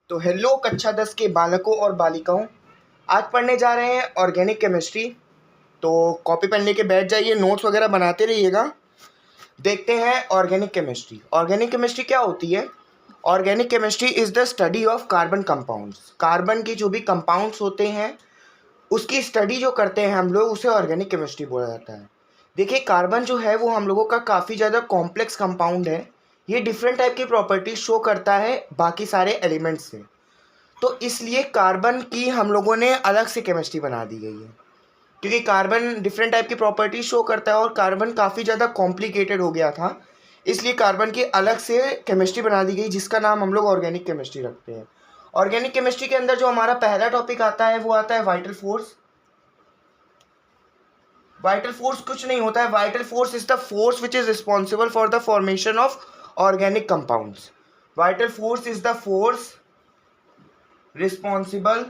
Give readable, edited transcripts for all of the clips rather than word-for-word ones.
तो हेलो कक्षा 10 के बालकों और बालिकाओं, आज पढ़ने जा रहे हैं ऑर्गेनिक केमिस्ट्री। तो कॉपी पेन लेके बैठ जाइए, नोट्स वगैरह बनाते रहिएगा। देखते हैं ऑर्गेनिक केमिस्ट्री। ऑर्गेनिक केमिस्ट्री क्या होती है? Organic chemistry is the study of carbon compounds. Carbon के जो भी कंपाउंड्स होते हैं उसकी स्टडी जो करते हैं हम लोग, उसे ऑर्गेनिक केमिस्ट्री बोला जाता है। देखिए, कार्बन जो है वो हम लोगों का काफ़ी ज़्यादा कॉम्प्लेक्स कंपाउंड है। ये डिफरेंट टाइप की प्रॉपर्टीज शो करता है बाकी सारे एलिमेंट्स से। तो इसलिए कार्बन की हम लोगों ने अलग से केमिस्ट्री बना दी गई है, क्योंकि कार्बन डिफरेंट टाइप की प्रॉपर्टी शो करता है और कार्बन काफ़ी ज़्यादा कॉम्प्लिकेटेड हो गया था। इसलिए कार्बन की अलग से केमिस्ट्री बना दी गई, जिसका नाम हम लोग ऑर्गेनिक केमिस्ट्री रखते हैं। ऑर्गेनिक केमिस्ट्री के अंदर जो हमारा पहला टॉपिक आता है वो आता है वाइटल फोर्स। वाइटल फोर्स कुछ नहीं होता है, vital force is the force which is responsible for the formation of organic compounds. Vital force is the force responsible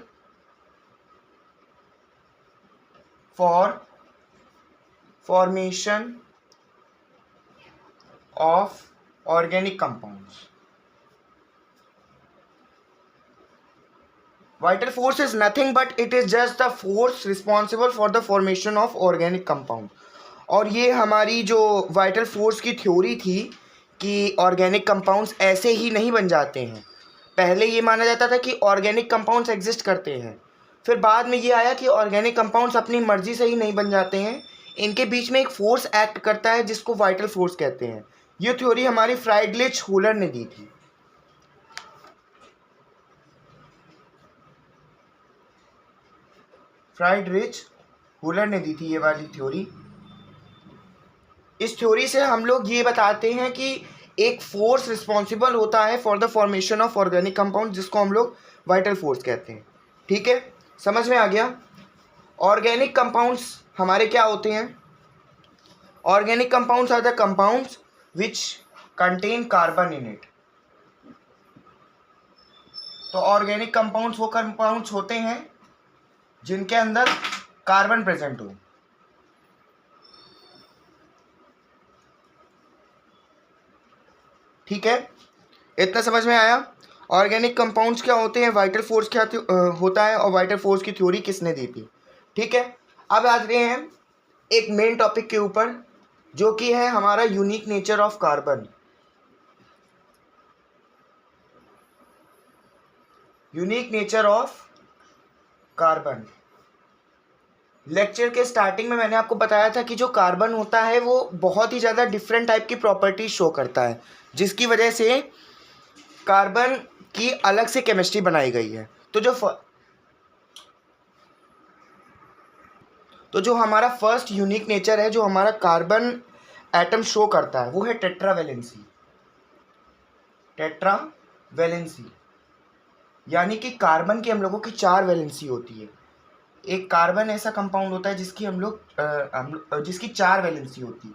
for formation of organic compounds. Vital force is nothing but it is just the force responsible for the formation of organic compound. और ये हमारी जो vital force की theory थी कि organic compounds ऐसे ही नहीं बन जाते हैं। पहले ये माना जाता था कि ऑर्गेनिक कंपाउंड्स एग्जिस्ट करते हैं, फिर बाद में ये आया कि ऑर्गेनिक कंपाउंड्स अपनी मर्जी से ही नहीं बन जाते हैं, इनके बीच में एक फोर्स एक्ट करता है जिसको वाइटल फोर्स कहते हैं। ये थ्योरी हमारी फ्राइडलिच हुलर ने दी थी। फ्राइडरिच हुलर ने दी थी ये वाली थ्योरी। इस थ्योरी से हम लोग ये बताते हैं कि एक फोर्स रिस्पॉन्सिबल होता है for the formation of organic compound, जिसको हम लोग वाइटल फोर्स कहते हैं। ठीक है, समझ में आ गया? ऑर्गेनिक कंपाउंड्स हमारे क्या होते हैं? Organic compounds are the compounds which contain carbon in it. तो ऑर्गेनिक कंपाउंड्स वो कंपाउंड्स होते हैं जिनके अंदर कार्बन प्रेजेंट हो। ठीक है, इतना समझ में आया? ऑर्गेनिक कंपाउंड्स क्या होते हैं, वाइटल फोर्स क्या होता है, और वाइटल फोर्स की थ्योरी किसने दी थी। ठीक है, अब आ रहे हैं एक मेन टॉपिक के ऊपर, जो कि है हमारा unique nature of carbon. Unique nature of carbon. Lecture के स्टार्टिंग में मैंने आपको बताया था कि जो कार्बन होता है वो बहुत ही ज़्यादा डिफरेंट टाइप की प्रॉपर्टीज शो करता है, जिसकी वजह से कार्बन की अलग से केमिस्ट्री बनाई गई है। तो जो हमारा फर्स्ट यूनिक नेचर है, जो हमारा कार्बन एटम शो करता है, वो है टेट्रावेलेंसी। टेट्रावेलेंसी यानी कि कार्बन की हम लोगों की 4 वैलेंसी होती है। एक कार्बन ऐसा कंपाउंड होता है जिसकी जिसकी 4 वैलेंसी होती है।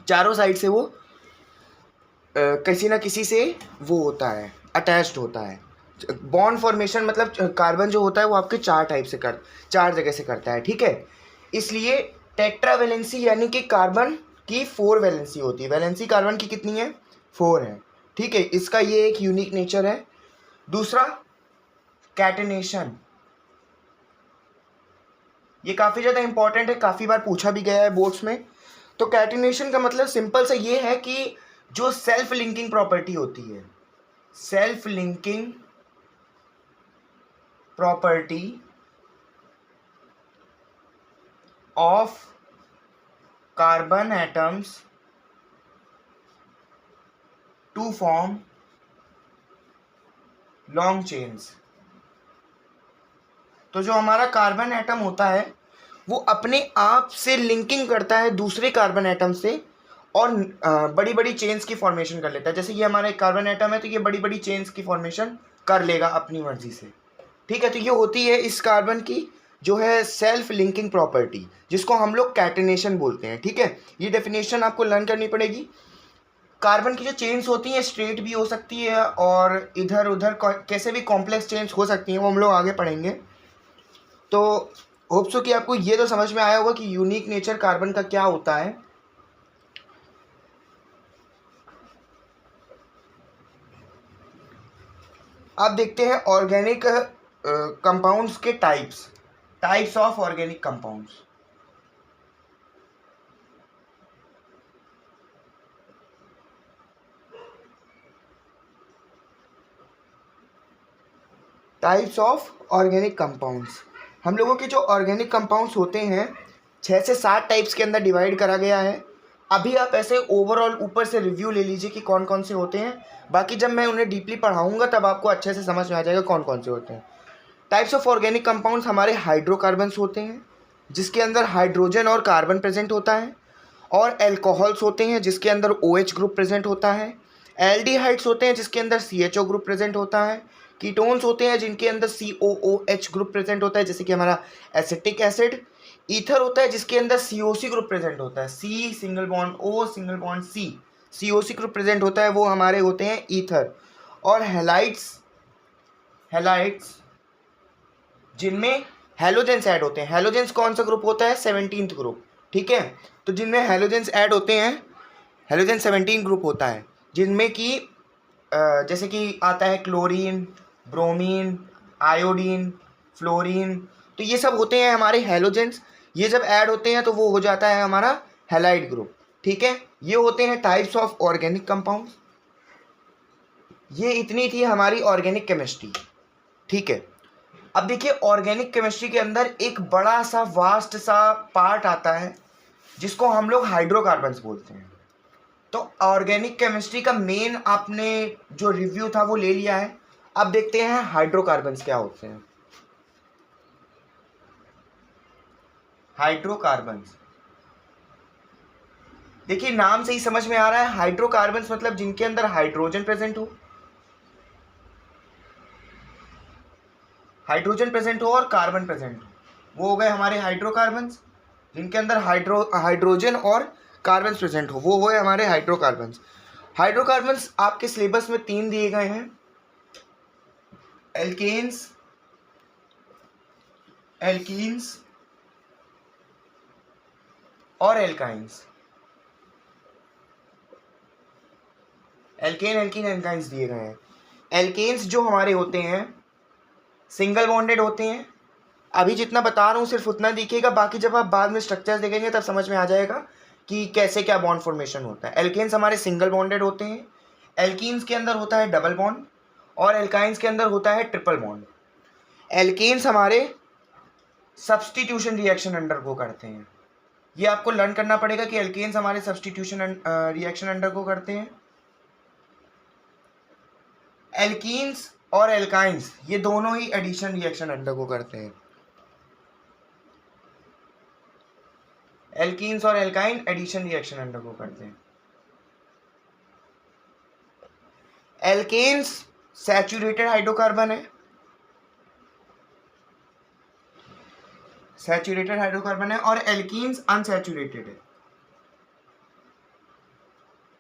चारों साइड से वो किसी ना किसी से वो होता है, अटैच्ड होता है। बॉन्ड फॉर्मेशन मतलब कार्बन जो होता है वो आपके 4 जगह से करता है। ठीक है, इसलिए टेट्रावेलेंसी यानी कि कार्बन की 4 वैलेंसी होती है। वैलेंसी कार्बन की कितनी है? 4 है। ठीक है, इसका ये एक यूनिक नेचर है। दूसरा, कैटेनेशन। ये काफ़ी ज़्यादा इंपॉर्टेंट है, काफ़ी बार पूछा भी गया है बोर्ड्स में। तो कैटेनेशन का मतलब सिंपल सा ये है कि जो सेल्फ लिंकिंग प्रॉपर्टी होती है, self linking property of carbon atoms to form long chains. तो जो हमारा कार्बन एटम होता है वो अपने आप से लिंकिंग करता है दूसरे कार्बन एटम से, और बड़ी बड़ी चेन्स की फॉर्मेशन कर लेता है। जैसे ये हमारा एक कार्बन एटम है तो ये बड़ी बड़ी चेन्स की फॉर्मेशन कर लेगा अपनी मर्जी से। ठीक है, तो ये होती है इस कार्बन की जो है सेल्फ लिंकिंग प्रॉपर्टी, जिसको हम लोग कैटेनेशन बोलते हैं। ठीक है, ये डेफिनेशन आपको लर्न करनी पड़ेगी। कार्बन की जो चेन्स होती हैं स्ट्रेट भी हो सकती है और इधर उधर कैसे भी कॉम्प्लेक्स चेन्स हो सकती हैं, वो हम लोग आगे पढ़ेंगे। तो होप सो कि आपको ये तो समझ में आया होगा कि यूनिक नेचर कार्बन का क्या होता है। अब देखते हैं ऑर्गेनिक कंपाउंड्स के types of organic compounds. Types of organic compounds, हम लोगों के जो ऑर्गेनिक कंपाउंड्स होते हैं 6 से 7 टाइप्स के अंदर डिवाइड करा गया है। अभी आप ऐसे ओवरऑल ऊपर से रिव्यू ले लीजिए कि कौन कौन से होते हैं, बाकी जब मैं उन्हें डीपली पढ़ाऊंगा तब आपको अच्छे से समझ में आ जाएगा कौन कौन से होते हैं। टाइप्स ऑफ ऑर्गेनिक कंपाउंड्स हमारे हाइड्रोकार्बन्स होते हैं जिसके अंदर हाइड्रोजन और कार्बन प्रेजेंट होता है, और एल्कोहल्स होते हैं जिसके अंदर OH ग्रुप प्रेजेंट होता है, एल्डिहाइड्स होते हैं जिसके अंदर CHO ग्रुप प्रेजेंट होता है, कीटोन्स होते हैं जिनके अंदर COOH ग्रुप प्रेजेंट होता है जैसे कि हमारा एसिटिक एसिड, ईथर होता है जिसके अंदर COC ग्रुप प्रेजेंट होता है, C single bond O single bond C, COC group present होता है, वो हमारे होते हैं ईथर, और हैलाइड्स जिनमें हैलोजेंस ऐड होते हैं। हैलोजेंस कौन सा ग्रुप होता है? 17th ग्रुप, ठीक है। तो जिनमें हैलोजेंस ऐड होते हैं, हैलोजन 17 ग्रुप होता है, जिनमें कि जैसे कि आता है क्लोरीन, ब्रोमीन, आयोडीन, फ्लोरीन, तो ये सब होते हैं हमारे हैलोजेंस। ये जब ऐड होते हैं तो वो हो जाता है हमारा हैलाइड ग्रुप, ठीक है। ये होते हैं टाइप्स ऑफ ऑर्गेनिक कंपाउंड। ये इतनी थी हमारी ऑर्गेनिक केमिस्ट्री, ठीक है। अब देखिए ऑर्गेनिक केमिस्ट्री के अंदर एक बड़ा सा वास्ट सा पार्ट आता है जिसको हम लोग हाइड्रोकार्बन्स बोलते हैं। तो ऑर्गेनिक केमिस्ट्री का मेन आपने जो रिव्यू था वो ले लिया है। अब देखते हैं हाइड्रोकार्बन्स क्या होते हैं। हाइड्रोकार्बन्स, देखिए नाम से ही समझ में आ रहा है, हाइड्रोकार्बन्स मतलब जिनके अंदर हाइड्रोजन प्रेजेंट हो, हाइड्रोजन प्रेजेंट हो और कार्बन प्रेजेंट हो, वो हो गए हमारे हाइड्रोकार्बन्स। जिनके अंदर हाइड्रोजन और कार्बन प्रेजेंट हो वो हुए हमारे हाइड्रोकार्बन्स। हाइड्रोकार्बन्स आपके सिलेबस में 3 दिए गए हैं, एल्केन्स, और एल्काइंस। एल्काइंस दिए गए हैं। एल्केन्स जो हमारे होते हैं सिंगल बॉन्डेड होते हैं। अभी जितना बता रहा हूँ सिर्फ उतना दिखेगा, बाकी जब आप बाद में स्ट्रक्चर्स देखेंगे तब समझ में आ जाएगा कि कैसे क्या बॉन्ड फॉर्मेशन होता है। एल्केन्स हमारे सिंगल बॉन्डेड होते हैं, एल्कीन्स के अंदर होता है डबल बॉन्ड, और एल्काइंस के अंदर होता है ट्रिपल बॉन्ड। एल्केन्स हमारे सब्सटीट्यूशन रिएक्शन अंडरगो करते हैं। ये आपको लर्न करना पड़ेगा कि एल्केन्स हमारे सब्सटीट्यूशन रिएक्शन अंडरगो करते हैं। एल्कीन्स और एल्काइंस ये दोनों ही एडिशन रिएक्शन अंडरगो करते हैं। एल्कीन्स और एल्काइन एडिशन रिएक्शन अंडरगो करते हैं। एल्केन्स सैचुरेटेड हाइड्रोकार्बन है, सैचुरेटेड हाइड्रोकार्बन है, और एल्कीन्स अनसैचुरेटेड है,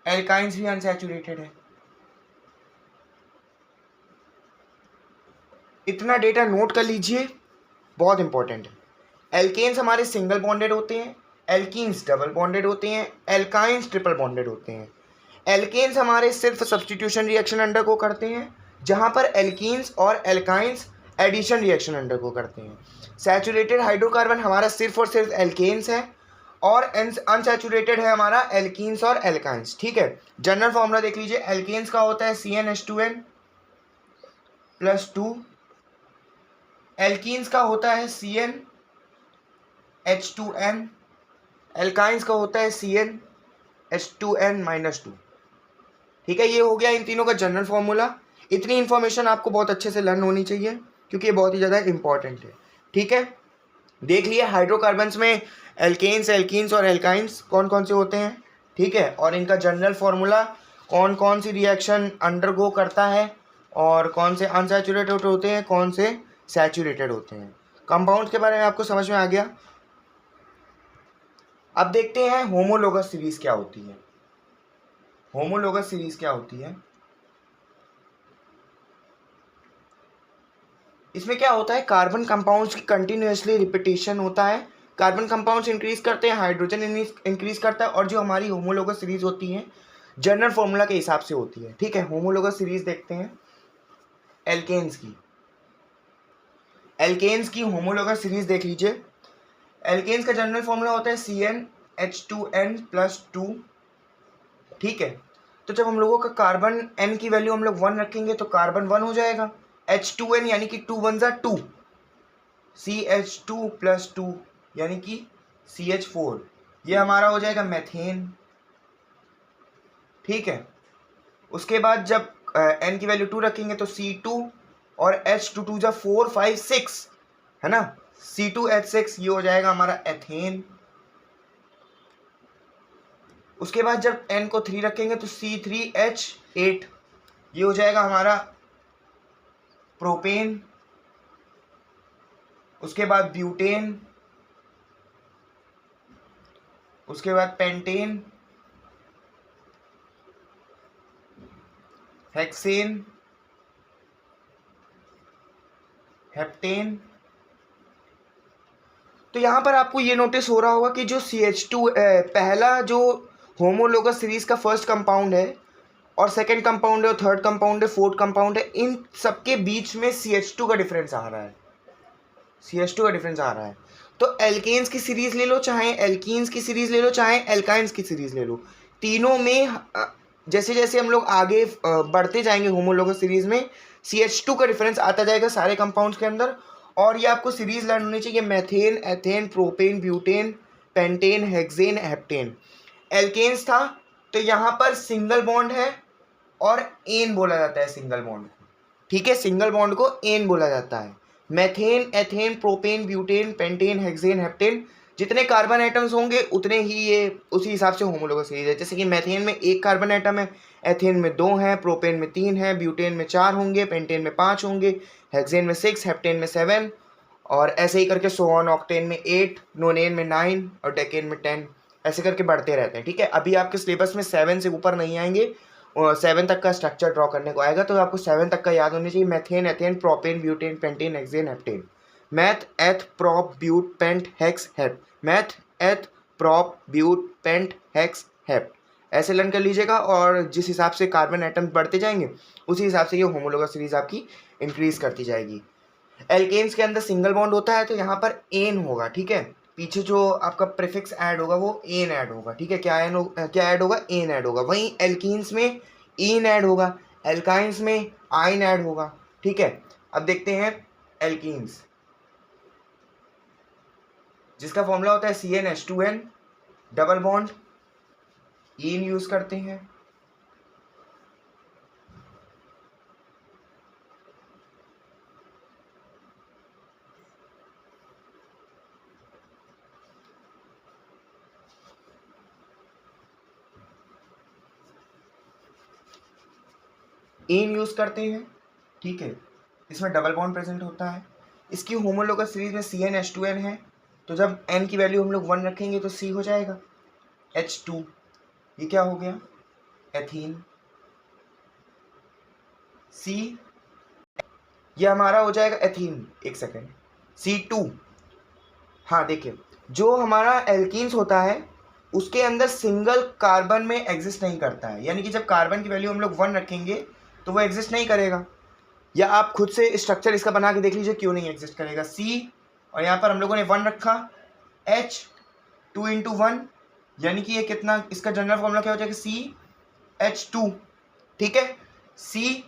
एल्काइंस भी अनसैचुरेटेड है। इतना डेटा नोट कर लीजिए, बहुत इंपॉर्टेंट है। एल्केन्स हमारे सिंगल बॉन्डेड होते हैं, एल्कीन्स डबल बॉन्डेड होते हैं, एल्काइंस ट्रिपल बॉन्डेड होते हैं। एल्केन्स हमारे सिर्फ सब्सटीट्यूशन रिएक्शन अंडरगो करते हैं, जहां पर एल्कीन्स और एल्काइंस एडिशन रिएक्शन अंडरगो करते हैं। सैचुरेटेड हाइड्रोकार्बन हमारा सिर्फ और सिर्फ एल्केन्स है, और अनसैचुरेटेड है हमारा एल्कीन्स और एल्काइंस, ठीक है। जनरल फॉर्मूला देख लीजिए, एल्केन्स का होता है CnH2n +2, एल्कीन्स का होता है CnH2n, एल्काइंस का होता है CnH2n-2, ठीक है। ये हो गया इन तीनों का जनरल फॉर्मूला। इतनी इन्फॉर्मेशन आपको बहुत अच्छे से लर्न होनी चाहिए क्योंकि ये बहुत ही ज़्यादा इंपॉर्टेंट है, ठीक है। देख लिए हाइड्रोकार्बन्स में एल्केन्स, एल्कीन्स और एल्काइंस कौन कौन से होते हैं, ठीक है, और इनका जनरल फॉर्मूला, कौन कौन सी रिएक्शन अंडरगो करता है, और कौन से अनसैचुरेटेड होते हैं, कौन से सैचुरेटेड होते हैं। कंपाउंड्स के बारे में आपको समझ में आ गया। अब देखते हैं होमोलोगस सीरीज क्या होती है। होमोलोगस सीरीज क्या होती है? इसमें क्या होता है, कार्बन कंपाउंड्स की कंटिन्यूसली रिपीटेशन होता है। कार्बन कंपाउंड्स इंक्रीज करते हैं, हाइड्रोजन इंक्रीज करता है, और जो हमारी होमोलोगस सीरीज होती है जनरल फॉर्मूला के हिसाब से होती है, ठीक है। होमोलोगस सीरीज देखते हैं। एल्केन्स की होमोलोगस सीरीज देख लीजिए। एल्केन्स का जनरल फॉर्मूला होता है CnH2n+2। ठीक है, तो जब हम लोगों का कार्बन n की वैल्यू हम लोग 1 रखेंगे तो कार्बन 1 हो जाएगा, H2n यानी कि 2 1 2, CH2+2 यानी कि CH4, ये हमारा हो जाएगा मेथेन। ठीक है, उसके बाद जब n की वैल्यू 2 रखेंगे तो C2 और H2 2 4 5 6 है ना, C2H6 ये हो जाएगा हमारा एथेन। उसके बाद जब n को 3 रखेंगे तो C3H8 ये हो जाएगा हमारा प्रोपेन। उसके बाद ब्यूटेन, उसके बाद पेंटेन, हेक्सेन, हेप्टेन। तो यहाँ पर आपको ये नोटिस हो रहा होगा कि जो CH2 पहला जो होमोलोगस सीरीज का फर्स्ट कंपाउंड है और सेकंड कंपाउंड है और थर्ड कंपाउंड है, फोर्थ कंपाउंड है, इन सबके बीच में CH2 का डिफरेंस आ रहा है। तो एल्केन्स की सीरीज ले लो, चाहे एल्कीन्स की सीरीज ले लो, चाहे एल्काइंस की सीरीज ले लो, तीनों में जैसे जैसे हम लोग आगे बढ़ते जाएंगे होमोलोगस सीरीज में CH2 का डिफरेंस आता जाएगा सारे कंपाउंड्स के अंदर। और ये आपको सीरीज लर्न होनी चाहिए, methane, ethane, propane, butane, pentane, hexane, heptane. Alkanes था तो यहाँ पर सिंगल बॉन्ड है और एन बोला जाता है सिंगल बॉन्ड को। ठीक है, सिंगल बॉन्ड को एन बोला जाता है। Methane, ethane, propane, butane, pentane, hexane, heptane, जितने कार्बन एटम्स होंगे उतने ही ये उसी हिसाब से होमोलोगस सीरीज है। जैसे कि मेथेन में 1 कार्बन एटम है, एथेन में 2 है, प्रोपेन में 3 है, ब्यूटेन में 4 होंगे, पेंटेन में 5 होंगे, हेक्सेन में 6, हेप्टेन में 7, और ऐसे ही करके सो ऑन, ऑक्टेन में 8, नोनेन में 9 और डेकेन में 10, ऐसे करके बढ़ते रहते हैं। ठीक है, अभी आपके सिलेबस में 7 से ऊपर नहीं आएंगे, 7 तक का स्ट्रक्चर ड्रॉ करने को आएगा, तो आपको 7 तक का याद होनी चाहिए। Methane, ethane, propane, butane, pentane, hexane, heptane. Meth, eth, prop, but, pent, hex, hep. Meth, eth, prop, but, pent, hex, hep, ऐसे लर्न कर लीजिएगा। और जिस हिसाब से कार्बन एटम्स बढ़ते जाएंगे उसी हिसाब से ये होमोलोगस सीरीज आपकी इंक्रीज करती जाएगी। एल्केन्स के अंदर सिंगल बॉन्ड होता है तो यहाँ पर एन होगा। ठीक है, पीछे जो आपका प्रीफिक्स ऐड होगा वो एन ऐड होगा। ठीक है, क्या ऐड होगा, एन ऐड होगा। वहीं एल्कीन्स में ईन ऐड होगा, एल्काइंस में आइन ऐड होगा। ठीक है, अब देखते हैं एल्कीन्स, जिसका फॉर्मूला होता है CnH2n, डबल बॉन्ड, ईन यूज करते हैं। ईन यूज करते हैं। ठीक है, इसमें डबल बॉन्ड प्रेजेंट होता है। इसकी होमोलोगस सीरीज में CnH2n है, तो जब n की वैल्यू हम लोग 1 रखेंगे तो C हो जाएगा H2, ये क्या हो गया, एथीन। C, ये हमारा हो जाएगा एथीन। एक सेकेंड, C2। हाँ देखिए, जो हमारा एल्कीन्स होता है उसके अंदर सिंगल कार्बन में एग्जिस्ट नहीं करता है, यानी कि जब कार्बन की वैल्यू हम लोग 1 रखेंगे तो वो एग्जिस्ट नहीं करेगा। या आप खुद से स्ट्रक्चर इसका बना के देख लीजिए क्यों नहीं एग्जिस्ट करेगा। C, और यहाँ पर हम लोगों ने 1 रखा, H 2 × 1, यानी कि ये कितना, इसका जनरल फॉर्मूला क्या हो जाएगा, CH2। ठीक है, C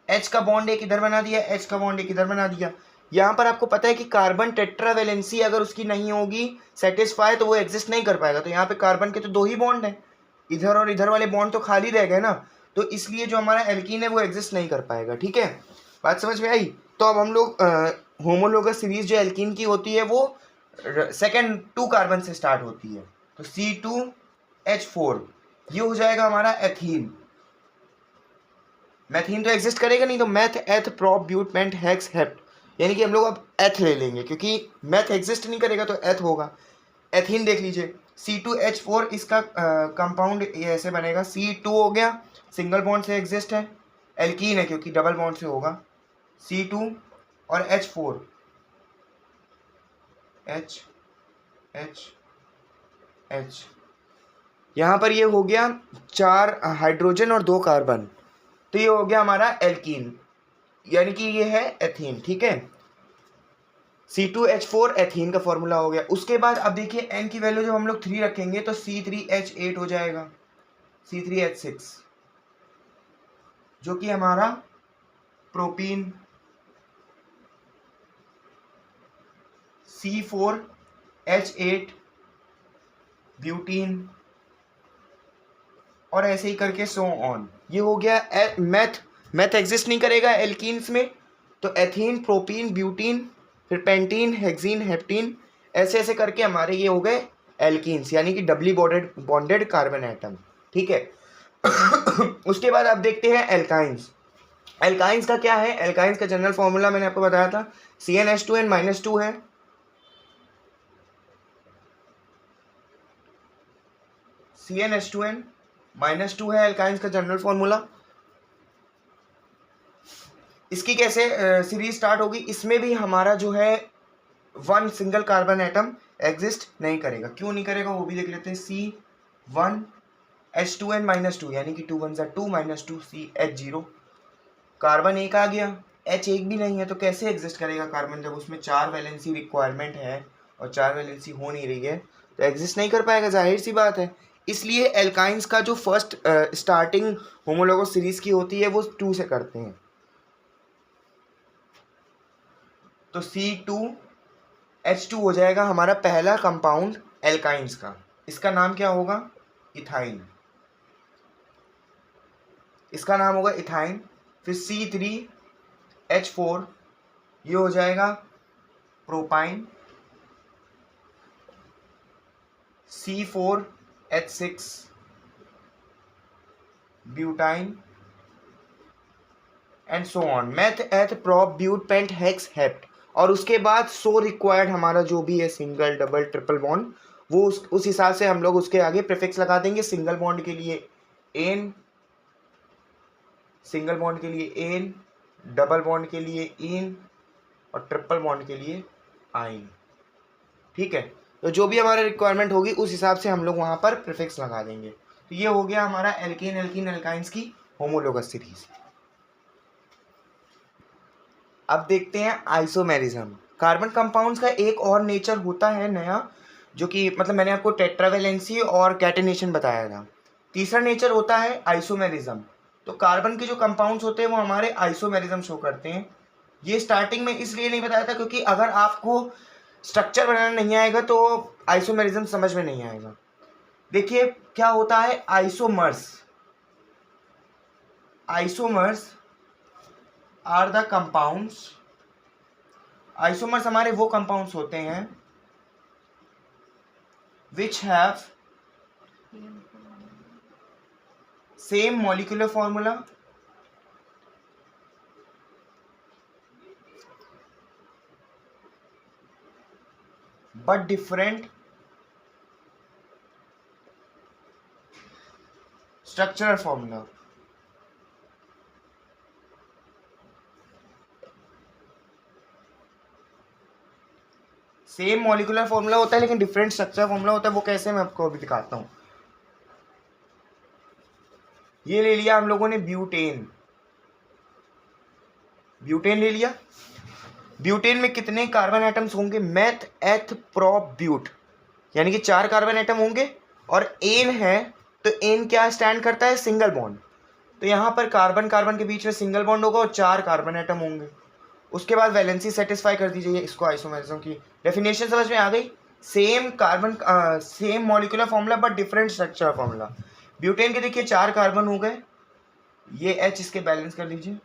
H का बॉन्ड एक इधर बना दिया, H का बॉन्ड एक इधर बना दिया। यहाँ पर आपको पता है कि कार्बन टेट्रावेलेंसी अगर उसकी नहीं होगी सेटिस्फाई तो वो एग्जिस्ट नहीं कर पाएगा। तो यहाँ पे कार्बन के तो 2 ही बॉन्ड हैं, इधर और इधर वाले बॉन्ड तो खाली रह गए ना, तो इसलिए जो हमारा एल्कीन है वो एग्जिस्ट नहीं कर पाएगा। ठीक है, बात समझ में आई। तो अब हम लोग होमोलोगस सीरीज जो एल्कीन की होती है वो सेकेंड 2 कार्बन से स्टार्ट होती है, तो C2H4 ये हो जाएगा हमारा एथीन। मैथीन तो एग्जिस्ट करेगा नहीं, तो meth, eth, prop, but, pent, hex, hept, यानी कि हम लोग अब एथ ले लेंगे क्योंकि मैथ एग्जिस्ट नहीं करेगा तो एथ होगा। एथीन देख लीजिए, C2H4 इसका कंपाउंड ये ऐसे बनेगा, C2 हो गया, सिंगल बॉन्ड से एग्जिस्ट है, एल्कीन है क्योंकि डबल बॉन्ड से होगा, C2 और H4, H H H, यहाँ पर ये हो गया 4 हाइड्रोजन और 2 कार्बन, तो ये हो गया हमारा एल्कीन। यानी कि ये है एथीन, ठीक है। C2H4 एथीन का फॉर्मूला हो गया। उसके बाद अब देखिए n की वैल्यू जब हम लोग 3 रखेंगे तो C3H8 हो जाएगा, C3H6 जो कि हमारा प्रोपीन, C4H8 ब्यूटीन, और ऐसे ही करके सो ऑन। ये हो गया मैथ एग्जिस्ट नहीं करेगा एल्कीन्स में, तो एथीन, प्रोपीन, ब्यूटीन, फिर पेंटीन, हेक्सीन, हेप्टीन, ऐसे ऐसे करके हमारे ये हो गए एल्कीन्स, यानी कि डबली बॉन्डेड कार्बन एटम, ठीक है। उसके बाद आप देखते हैं एल्काइंस। एल्काइंस का क्या है? एल्काइंस का जनरल फॉर्मूला मैंने आपको बताया था, CnH2n-2 है, CnH2n-2 है एल्काइंस का जनरल फॉर्मूला। इसकी कैसे सीरीज स्टार्ट होगी? इसमें भी हमारा जो है one single carbon atom exist नहीं करेगा। क्यों नहीं करेगा वो भी देख लेते हैं। C1H2n-2 यानी कि 2 1 2 -2 CH0, कार्बन एक आ गया, H एक भी नहीं है तो कैसे एग्जिस्ट करेगा कार्बन? जब उसमें 4 वैलेंसी रिक्वायरमेंट है और 4 वैलेंसी हो नहीं रही है तो एग्जिस्ट नहीं कर पाएगा, जाहिर सी बात है। इसलिए एल्काइंस का जो फर्स्ट स्टार्टिंग होमोलोगस सीरीज की होती है वो 2 से करते हैं। तो C2H2 हो जाएगा हमारा पहला कंपाउंड एल्काइंस का। इसका नाम क्या होगा? इथाइन। इसका नाम होगा इथाइन। फिर C3H4 ये हो जाएगा propyne. C4H6 butyne and so on, meth, eth, prop, but, pent, hex, hept. और उसके बाद सो रिक्वायर्ड हमारा जो भी है सिंगल, डबल, ट्रिपल बॉन्ड, वो उस हिसाब से हम लोग उसके आगे प्रीफिक्स लगा देंगे। सिंगल बॉन्ड के लिए एन, सिंगल बॉन्ड के लिए एन, डबल बॉन्ड के लिए इन, और ट्रिपल बॉन्ड के लिए आइन, ठीक है। तो जो भी हमारा रिक्वायरमेंट होगी उस हिसाब से हम लोग वहाँ पर प्रीफिक्स लगा देंगे। तो ये हो गया हमारा एल्केन एल्कीन एल्काइंस की होमोलोगस सीरीज। अब देखते हैं आइसोमेरिज्म। कार्बन कंपाउंड्स का एक और नेचर होता है नया, जो कि मतलब मैंने आपको टेट्रावेलेंसी और कैटेनेशन बताया था। तीसरा नेचर होता है आइसोमेरिज्म। तो कार्बन के जो कंपाउंड्स होते हैं वो हमारे आइसोमेरिज्म शो करते हैं। ये स्टार्टिंग में इसलिए नहीं बताया था क्योंकि अगर आपको स्ट्रक्चर बनाना नहीं आएगा तो आइसोमेरिज्म समझ में नहीं आएगा। देखिए क्या होता है isomers. Isomers are the compounds, isomers हमारे वो कंपाउंड्स होते हैं which have same molecular formula but different structural formula। Same molecular formula होता है लेकिन डिफरेंट स्ट्रक्चर फॉर्मूला होता है। वो कैसे, मैं आपको अभी दिखाता हूँ। ये ले लिया हम लोगों ने ब्यूटेन, ब्यूटेन ले लिया। ब्यूटेन में कितने कार्बन एटम्स होंगे? मेथ, एथ, प्रोप, ब्यूट, यानी कि 4 कार्बन एटम होंगे। और एन है तो एन क्या स्टैंड करता है? Single bond. तो यहाँ पर कार्बन कार्बन के बीच में सिंगल बॉन्ड होगा और 4 कार्बन एटम होंगे। उसके बाद वैलेंसी सेटिस्फाई कर दीजिए। इसको आइसोमेरिज्म की डेफिनेशन समझ में आ गई। Same carbon, same molecular formula but different structure formula. Butane के देखिए 4 कार्बन हो गए, ये एच इसके बैलेंस कर लीजिए।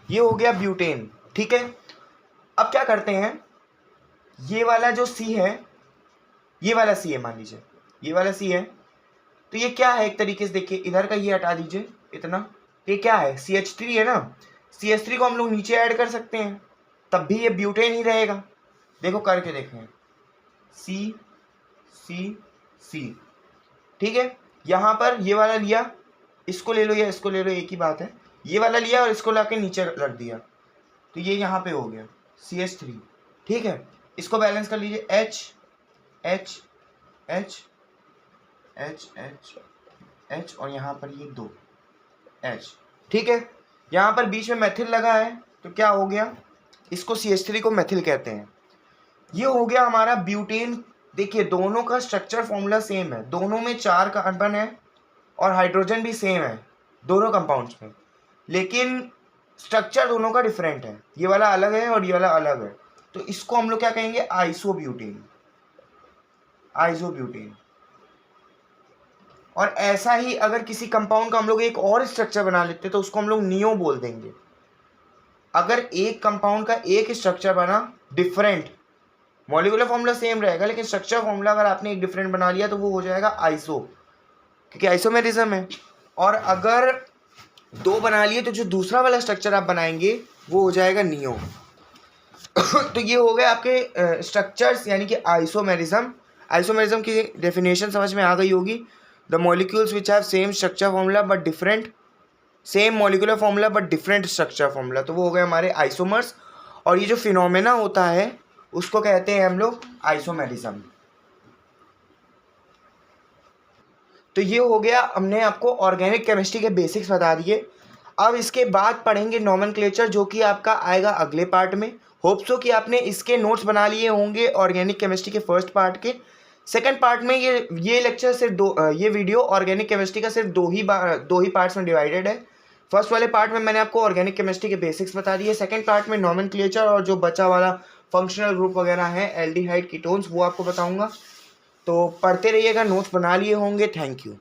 ये हो गया ब्यूटेन, ठीक है। अब क्या करते हैं, ये वाला जो सी है, ये वाला सी है, मान लीजिए ये वाला सी है, तो ये क्या है? एक तरीके से देखिए, इधर का ये हटा दीजिए इतना, ये क्या है? CH3 है ना। CH3 को हम लोग नीचे ऐड कर सकते हैं, तब भी ये ब्यूटेन ही रहेगा। देखो करके देखें, C C C, ठीक है। यहाँ पर ये वाला लिया, इसको ले लो या इसको ले लो, एक ही बात है। ये वाला लिया और इसको लाके नीचे रख दिया, तो ये यहाँ पे हो गया CH3, ठीक है। इसको बैलेंस कर लीजिए, H H H H H H और यहाँ पर ये 2 H, ठीक है। यहाँ पर बीच में मेथिल लगा है तो क्या हो गया, इसको CH3 को मेथिल कहते हैं। ये हो गया हमारा ब्यूटेन। देखिए दोनों का स्ट्रक्चर फॉर्मूला सेम है, दोनों में 4 कार्बन है और हाइड्रोजन भी सेम है दोनों कंपाउंड्स में, लेकिन स्ट्रक्चर दोनों का डिफरेंट है, ये वाला अलग है और ये वाला अलग है। तो इसको हम लोग क्या कहेंगे, आइसोब्यूटेन, आइसोब्यूटेन। और ऐसा ही अगर किसी कंपाउंड का हम लोग एक और स्ट्रक्चर बना लेते तो उसको हम लोग नियो बोल देंगे। अगर एक कंपाउंड का एक स्ट्रक्चर बना डिफरेंट, मॉलिक्यूलर फॉर्मूला सेम रहेगा लेकिन स्ट्रक्चर फॉर्मूला अगर आपने एक डिफरेंट बना लिया तो वो हो जाएगा आइसो, क्योंकि आइसोमेरिज्म है। और अगर 2 बना लिए तो जो दूसरा वाला स्ट्रक्चर आप बनाएंगे वो हो जाएगा नियो। तो ये हो गए आपके स्ट्रक्चर्स यानी कि आइसोमेरिज्म। आइसोमेरिज्म की डेफिनेशन समझ में आ गई होगी, the molecules which have same structure formula but different, same molecular formula but different structure formula, तो वो हो गए हमारे आइसोमर्स। और ये जो फिनोमेना होता है उसको कहते हैं हम लोग आइसोमेरिज्म। तो ये हो गया, हमने आपको ऑर्गेनिक केमिस्ट्री के बेसिक्स बता दिए। अब इसके बाद पढ़ेंगे नॉमेनक्लेचर, जो कि आपका आएगा अगले पार्ट में। होप सो कि आपने इसके नोट्स बना लिए होंगे ऑर्गेनिक केमिस्ट्री के फर्स्ट पार्ट के। सेकंड पार्ट में ये लेक्चर सिर्फ ये वीडियो ऑर्गेनिक केमिस्ट्री का सिर्फ दो ही पार्ट्स में डिवाइडेड है। फर्स्ट वाले पार्ट में मैंने आपको ऑर्गेनिक केमिस्ट्री के बेसिक्स बता दिए, सेकंड पार्ट में नॉमेनक्लेचर और जो बचा वाला फंक्शनल ग्रुप वगैरह है, एल्डिहाइड कीटोन्स, वो आपको बताऊंगा। तो पढ़ते रहिएगा, नोट्स बना लिए होंगे। Thank you.